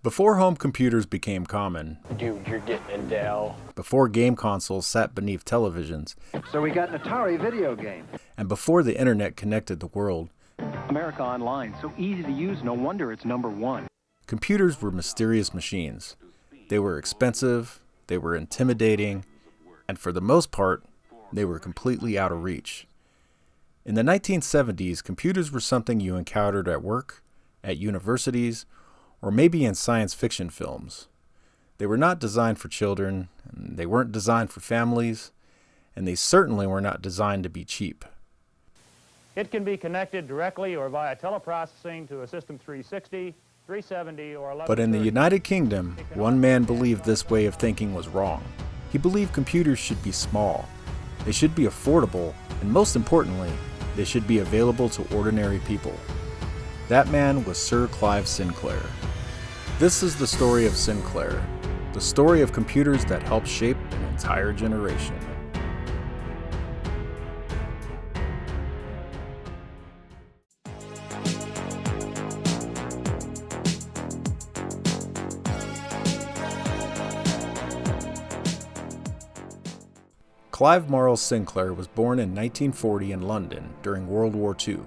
Before home computers became common, Dude, you're getting in Dell. before game consoles sat beneath televisions, So we got an Atari video game. and before the internet connected the world, America Online, so easy to use, no wonder it's #1. computers were mysterious machines. They were expensive, they were intimidating, and for the most part, they were completely out of reach. In the 1970s, computers were something you encountered at work, at universities, or maybe in science fiction films. They were not designed for children, and they weren't designed for families, and they certainly were not designed to be cheap. It can be connected directly or via teleprocessing to a System 360, 370, or 1130. But in the United Kingdom, one man believed this way of thinking was wrong. He believed computers should be small, they should be affordable, and most importantly, they should be available to ordinary people. That man was Sir Clive Sinclair. This is the story of Sinclair, the story of computers that helped shape an entire generation. Clive Marl Sinclair was born in 1940 in London during World War II.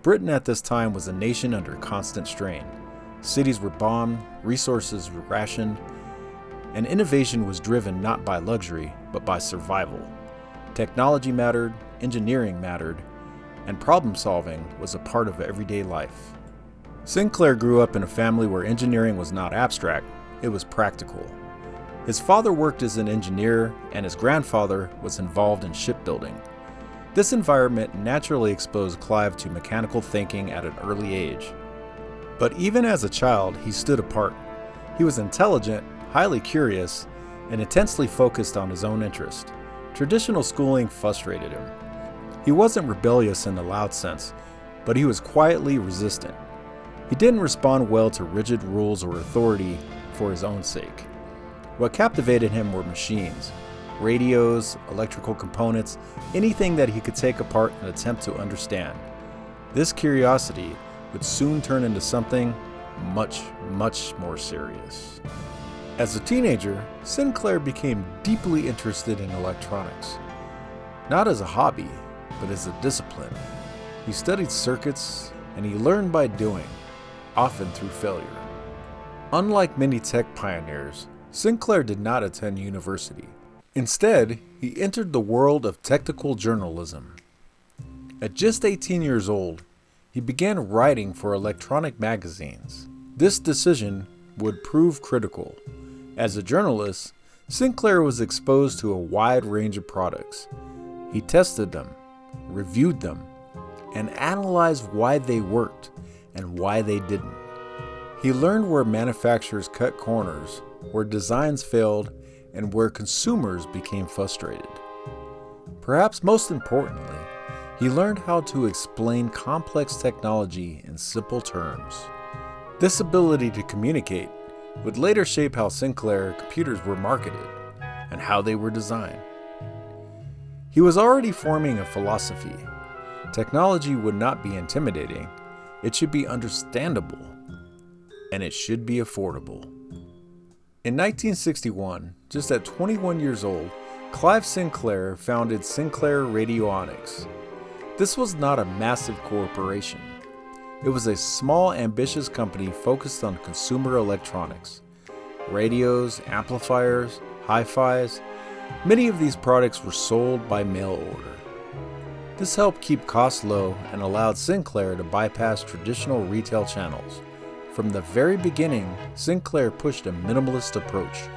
Britain at this time was a nation under constant strain. Cities were bombed, resources were rationed, and innovation was driven not by luxury, but by survival. Technology mattered, engineering mattered, and problem solving was a part of everyday life. Sinclair grew up in a family where engineering was not abstract, it was practical. His father worked as an engineer, and his grandfather was involved in shipbuilding. This environment naturally exposed Clive to mechanical thinking at an early age. But even as a child, he stood apart. He was intelligent, highly curious, and intensely focused on his own interest. Traditional schooling frustrated him. He wasn't rebellious in the loud sense, but he was quietly resistant. He didn't respond well to rigid rules or authority for his own sake. What captivated him were machines, radios, electrical components, anything that he could take apart and attempt to understand. This curiosity would soon turn into something much, much more serious. As a teenager, Sinclair became deeply interested in electronics. Not as a hobby, but as a discipline. He studied circuits, and he learned by doing, often through failure. Unlike many tech pioneers, Sinclair did not attend university. Instead, he entered the world of technical journalism. At just 18 years old, he began writing for electronic magazines. This decision would prove critical. As a journalist, Sinclair was exposed to a wide range of products. He tested them, reviewed them, and analyzed why they worked and why they didn't. He learned where manufacturers cut corners, where designs failed, and where consumers became frustrated. Perhaps most importantly, he learned how to explain complex technology in simple terms. This ability to communicate would later shape how Sinclair computers were marketed and how they were designed. He was already forming a philosophy. Technology would not be intimidating, it should be understandable, and it should be affordable. In 1961, just at 21 years old, Clive Sinclair founded Sinclair Radionics. This was not a massive corporation. It was a small, ambitious company focused on consumer electronics. Radios, amplifiers, hi-fis, many of these products were sold by mail order. This helped keep costs low and allowed Sinclair to bypass traditional retail channels. From the very beginning, Sinclair pushed a minimalist approach.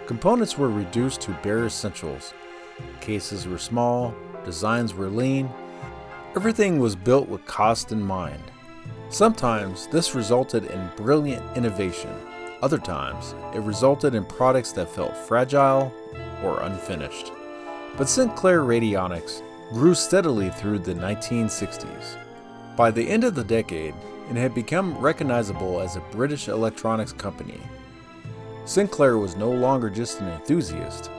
Components were reduced to bare essentials. Cases were small, designs were lean. Everything was built with cost in mind. Sometimes this resulted in brilliant innovation. Other times, it resulted in products that felt fragile or unfinished. But Sinclair Radionics grew steadily through the 1960s. By the end of the decade, it had become recognizable as a British electronics company. Sinclair was no longer just an enthusiast,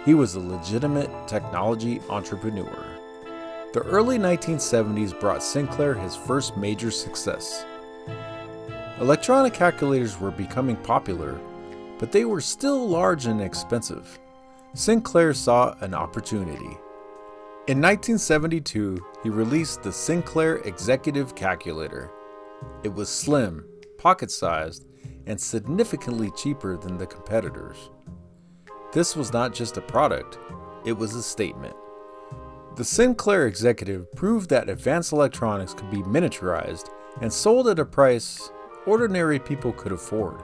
he was a legitimate technology entrepreneur. The early 1970s brought Sinclair his first major success. Electronic calculators were becoming popular, but they were still large and expensive. Sinclair saw an opportunity. In 1972, he released the Sinclair Executive Calculator. It was slim, pocket-sized, and significantly cheaper than the competitors. This was not just a product, it was a statement. The Sinclair Executive proved that advanced electronics could be miniaturized and sold at a price ordinary people could afford.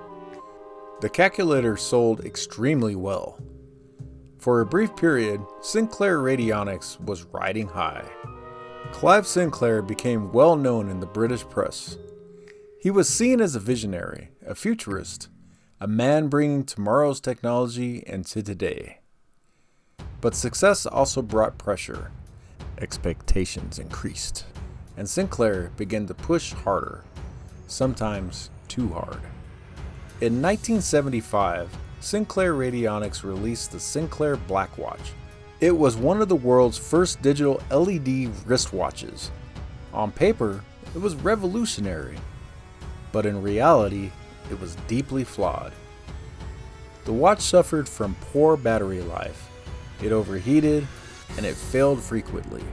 The calculator sold extremely well. For a brief period, Sinclair Radionics was riding high. Clive Sinclair became well known in the British press. He was seen as a visionary, a futurist, a man bringing tomorrow's technology into today. But success also brought pressure. Expectations increased, and Sinclair began to push harder, sometimes too hard. In 1975, Sinclair Radionics released the Sinclair Blackwatch. It was one of the world's first digital LED wristwatches. On paper, it was revolutionary, but in reality, it was deeply flawed. The watch suffered from poor battery life. It overheated, and it failed frequently,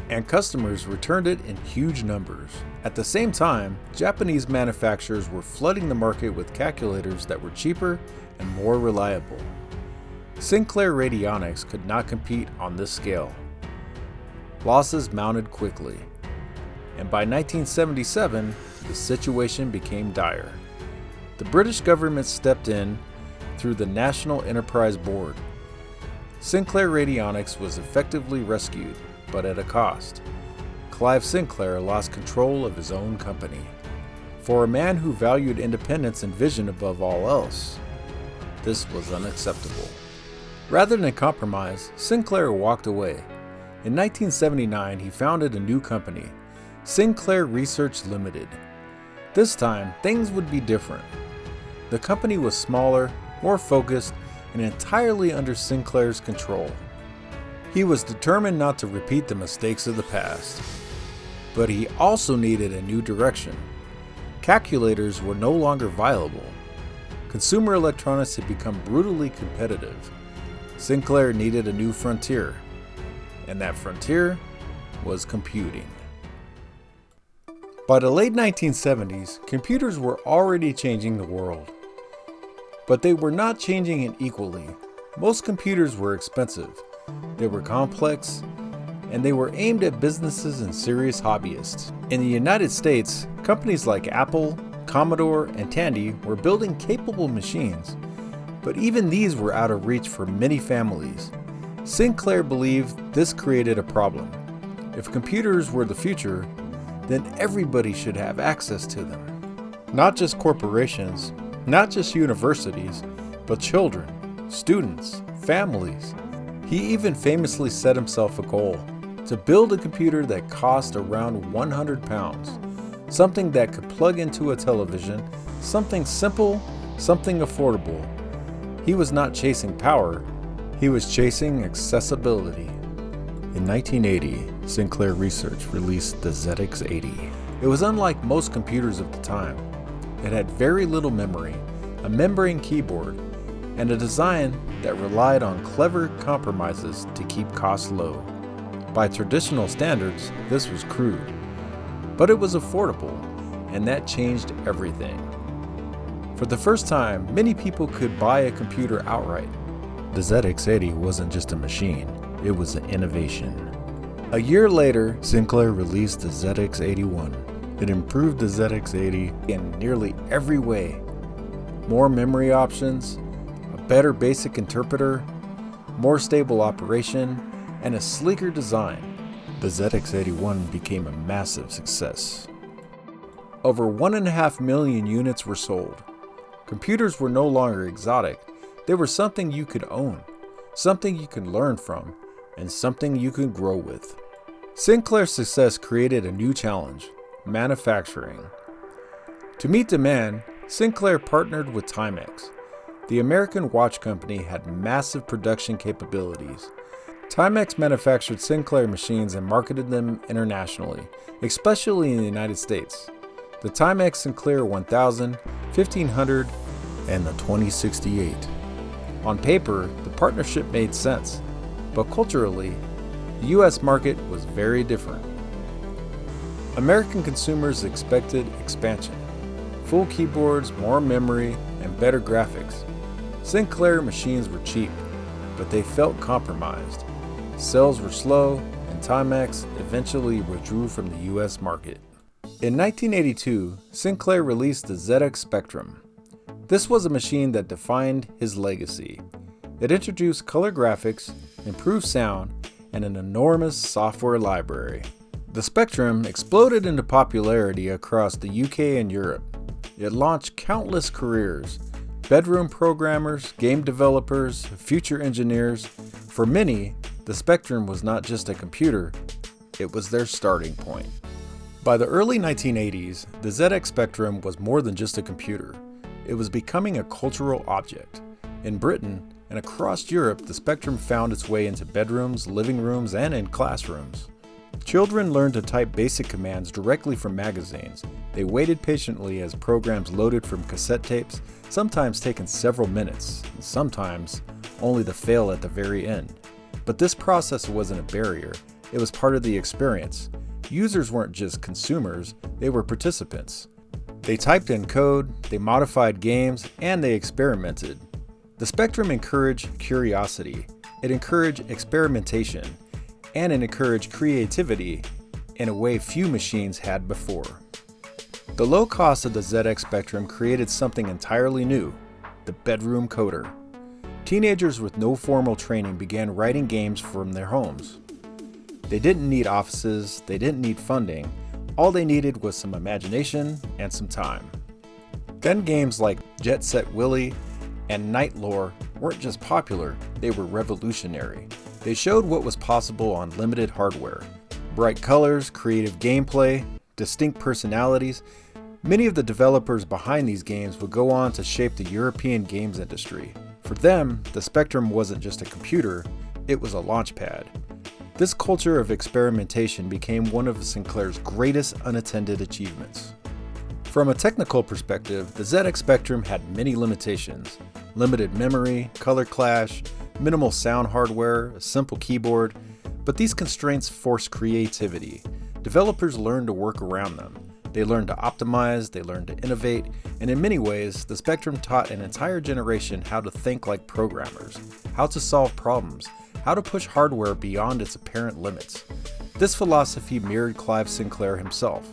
and customers returned it in huge numbers. At the same time, Japanese manufacturers were flooding the market with calculators that were cheaper and more reliable. Sinclair Radionics could not compete on this scale. Losses mounted quickly, and by 1977, the situation became dire. The British government stepped in through the National Enterprise Board. Sinclair Radionics was effectively rescued, but at a cost. Clive Sinclair lost control of his own company. For a man who valued independence and vision above all else, this was unacceptable. Rather than compromise, Sinclair walked away. In 1979, he founded a new company, Sinclair Research Limited. This time, things would be different. The company was smaller, more focused, and entirely under Sinclair's control. He was determined not to repeat the mistakes of the past. But he also needed a new direction. Calculators were no longer viable. Consumer electronics had become brutally competitive. Sinclair needed a new frontier, and that frontier was computing. By the late 1970s, computers were already changing the world. But they were not changing it equally. Most computers were expensive, they were complex, and they were aimed at businesses and serious hobbyists. In the United States, companies like Apple, Commodore, and Tandy were building capable machines, but even these were out of reach for many families. Sinclair believed this created a problem. If computers were the future, then everybody should have access to them. Not just corporations, not just universities, but children, students, families. He even famously set himself a goal to build a computer that cost around 100 pounds, something that could plug into a television, something simple, something affordable. He was not chasing power, he was chasing accessibility. In 1980, Sinclair Research released the ZX80. It was unlike most computers of the time. It had very little memory, a membrane keyboard, and a design that relied on clever compromises to keep costs low. By traditional standards, this was crude, but it was affordable, and that changed everything. For the first time, many people could buy a computer outright. The ZX80 wasn't just a machine, it was an innovation. A year later, Sinclair released the ZX81. It improved the ZX80 in nearly every way. More memory options, a better basic interpreter, more stable operation, and a sleeker design. The ZX81 became a massive success. Over 1.5 million units were sold. Computers were no longer exotic, they were something you could own, something you could learn from, and something you could grow with. Sinclair's success created a new challenge: manufacturing. To meet demand, Sinclair partnered with Timex. The American watch company had massive production capabilities. Timex manufactured Sinclair machines and marketed them internationally, especially in the United States. the Timex Sinclair 1000, 1500, and the 2068. On paper, the partnership made sense, but culturally, the US market was very different. American consumers expected expansion, full keyboards, more memory, and better graphics. Sinclair machines were cheap, but they felt compromised. Sales were slow, and Timex eventually withdrew from the US market. In 1982, Sinclair released the ZX Spectrum. This was a machine that defined his legacy. It introduced color graphics, improved sound, and an enormous software library. The Spectrum exploded into popularity across the UK and Europe. It launched countless careers: bedroom programmers, game developers, future engineers. For many, the Spectrum was not just a computer, it was their starting point. By the early 1980s, the ZX Spectrum was more than just a computer. It was becoming a cultural object. In Britain and across Europe, the Spectrum found its way into bedrooms, living rooms, and in classrooms. Children learned to type basic commands directly from magazines. They waited patiently as programs loaded from cassette tapes, sometimes taking several minutes, and sometimes only to fail at the very end. But this process wasn't a barrier, it was part of the experience. Users weren't just consumers, they were participants. They typed in code, they modified games, and they experimented. The Spectrum encouraged curiosity, it encouraged experimentation, and it encouraged creativity in a way few machines had before. The low cost of the ZX Spectrum created something entirely new: the bedroom coder. Teenagers with no formal training began writing games from their homes. They didn't need offices, they didn't need funding, all they needed was some imagination and some time. Then games like Jet Set Willy and Night Lore weren't just popular, they were revolutionary. They showed what was possible on limited hardware. Bright colors, creative gameplay, distinct personalities. Many of the developers behind these games would go on to shape the European games industry. For them, the Spectrum wasn't just a computer, it was a launchpad. This culture of experimentation became one of Sinclair's greatest unattended achievements. From a technical perspective, the ZX Spectrum had many limitations: limited memory, color clash, minimal sound hardware, a simple keyboard, but these constraints forced creativity. Developers learned to work around them. They learned to optimize, they learned to innovate, and in many ways, the Spectrum taught an entire generation how to think like programmers, how to solve problems, how to push hardware beyond its apparent limits. This philosophy mirrored Clive Sinclair himself.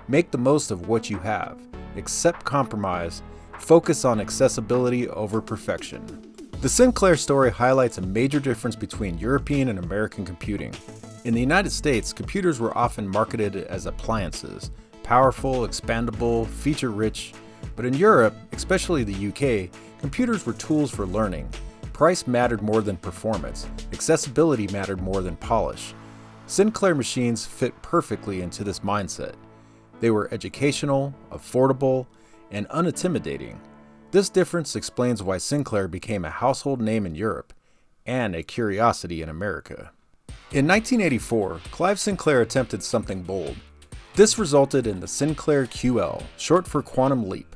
Make the most of what you have, accept compromise, focus on accessibility over perfection. The Sinclair story highlights a major difference between European and American computing. In the United States, computers were often marketed as appliances, powerful, expandable, feature-rich. But in Europe, especially the UK, computers were tools for learning. Price mattered more than performance. Accessibility mattered more than polish. Sinclair machines fit perfectly into this mindset. They were educational, affordable, and unintimidating. This difference explains why Sinclair became a household name in Europe and a curiosity in America. In 1984, Clive Sinclair attempted something bold. This resulted in the Sinclair QL, short for Quantum Leap.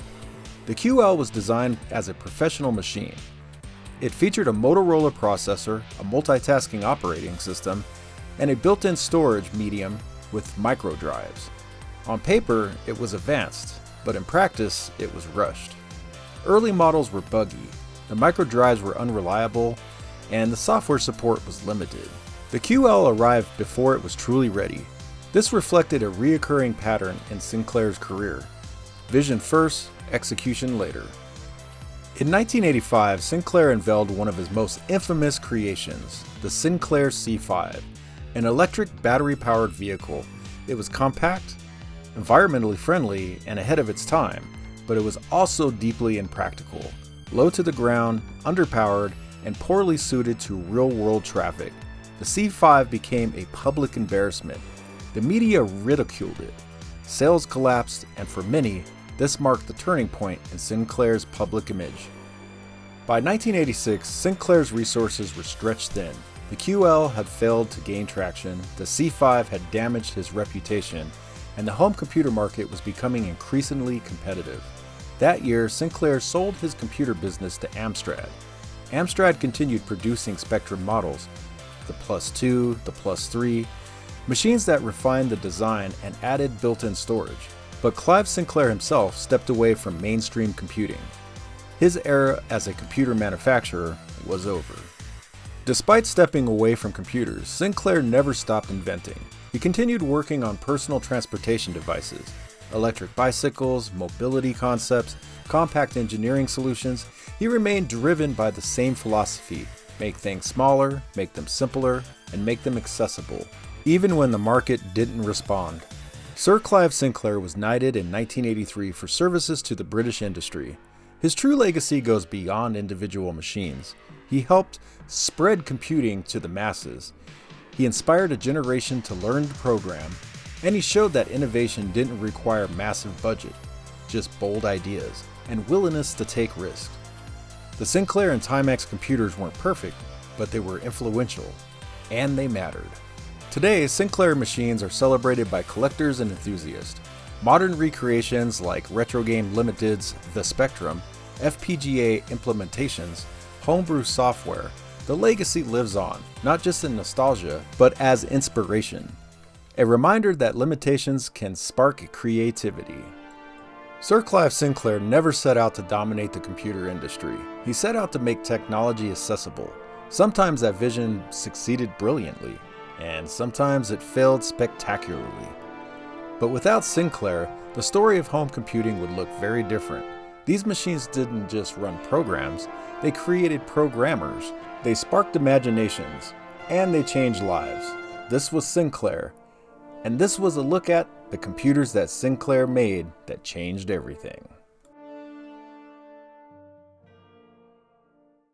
The QL was designed as a professional machine. It featured a Motorola processor, a multitasking operating system, and a built-in storage medium with micro drives. On paper, it was advanced, but in practice, it was rushed. Early models were buggy, the micro drives were unreliable, and the software support was limited. The QL arrived before it was truly ready. This reflected a reoccurring pattern in Sinclair's career: vision first, execution later. In 1985, Sinclair unveiled one of his most infamous creations, the Sinclair C5, an electric battery-powered vehicle. It was compact, environmentally friendly, and ahead of its time, but it was also deeply impractical, low to the ground, underpowered, and poorly suited to real-world traffic. The C5 became a public embarrassment. The media ridiculed it. Sales collapsed, and for many, this marked the turning point in Sinclair's public image. By 1986, Sinclair's resources were stretched thin. The QL had failed to gain traction, the C5 had damaged his reputation, and the home computer market was becoming increasingly competitive. That year, Sinclair sold his computer business to Amstrad. Amstrad continued producing Spectrum models, the Plus 2, the Plus 3, machines that refined the design and added built-in storage. But Clive Sinclair himself stepped away from mainstream computing. His era as a computer manufacturer was over. Despite stepping away from computers, Sinclair never stopped inventing. He continued working on personal transportation devices, electric bicycles, mobility concepts, compact engineering solutions. He remained driven by the same philosophy: make things smaller, make them simpler, and make them accessible, even when the market didn't respond. Sir Clive Sinclair was knighted in 1983 for services to the British industry. His true legacy goes beyond individual machines. He helped spread computing to the masses. He inspired a generation to learn to program, and he showed that innovation didn't require massive budget, just bold ideas and willingness to take risks. The Sinclair and Timex computers weren't perfect, but they were influential, and they mattered. Today, Sinclair machines are celebrated by collectors and enthusiasts. Modern recreations like Retro Game Limited's The Spectrum, FPGA implementations, homebrew software, the legacy lives on, not just in nostalgia, but as inspiration. A reminder that limitations can spark creativity. Sir Clive Sinclair never set out to dominate the computer industry. He set out to make technology accessible. Sometimes that vision succeeded brilliantly, and sometimes it failed spectacularly. But without Sinclair, the story of home computing would look very different. These machines didn't just run programs, they created programmers, they sparked imaginations, and they changed lives. This was Sinclair, and this was a look at the computers that Sinclair made that changed everything.